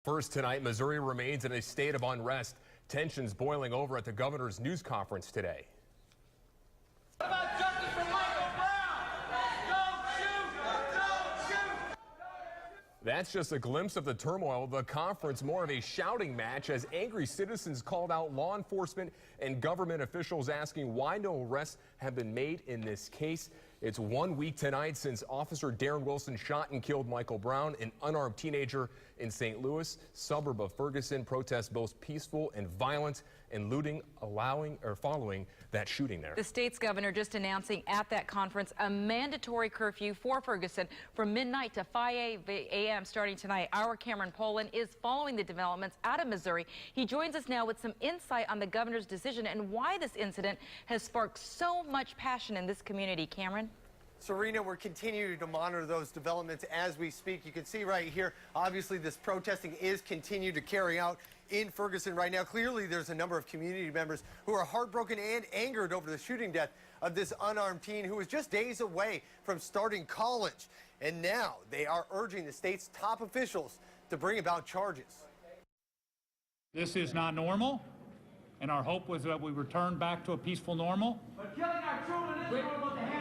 First tonight, Missouri remains in a state of unrest. Tensions boiling over at the governor's news conference today. What about justice for Michael Brown? Don't shoot! Don't shoot! That's just a glimpse of the turmoil. The conference, more of a shouting match as angry citizens called out law enforcement and government officials asking why no arrests have been made in this case. It's 1 week tonight since Officer Darren Wilson shot and killed Michael Brown, an unarmed teenager in St. Louis, suburb of Ferguson. Protests both peaceful and violent, and looting following that shooting there. The state's governor just announcing at that conference a mandatory curfew for Ferguson from midnight to 5 a.m. starting tonight. Our Cameron Poland is following the developments out of Missouri. He joins us now with some insight on the governor's decision and why this incident has sparked so much passion in this community. Cameron? Serena, we're continuing to monitor those developments as we speak. You can see right here, obviously this protesting is continued to carry out in Ferguson right now. Clearly, there's a number of community members who are heartbroken and angered over the shooting death of this unarmed teen who was just days away from starting college. And now they are urging the state's top officials to bring about charges. This is not normal, and our hope was that we return back to a peaceful normal. But killing our children is what the hands.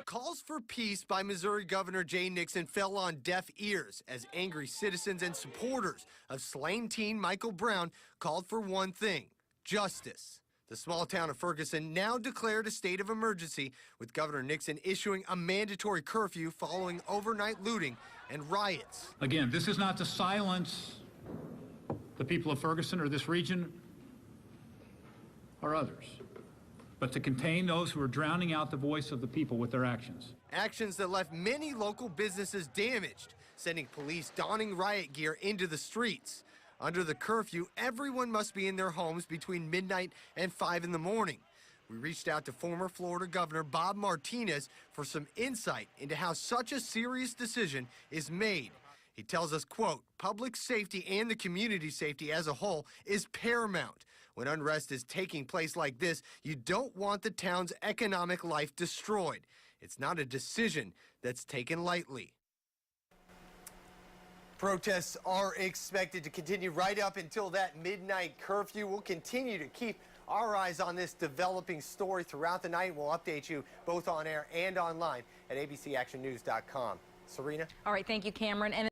Calls for peace by Missouri Governor Jay Nixon fell on deaf ears as angry citizens and supporters of slain teen Michael Brown called for one thing: justice. The small town of Ferguson now declared a state of emergency, with Governor Nixon issuing a mandatory curfew following overnight looting and riots. Again, this is not to silence the people of Ferguson or this region or others, but to contain those who are drowning out the voice of the people with their actions. Actions that left many local businesses damaged, sending police donning riot gear into the streets. Under the curfew, everyone must be in their homes between midnight and 5 in the morning. We reached out to former Florida Governor Bob Martinez for some insight into how such a serious decision is made. He tells us, quote, public safety and the community safety as a whole is paramount. When unrest is taking place like this, you don't want the town's economic life destroyed. It's not a decision that's taken lightly. Protests are expected to continue right up until that midnight curfew. We'll continue to keep our eyes on this developing story throughout the night. We'll update you both on air and online at abcactionnews.com. Serena? All right, thank you, Cameron. And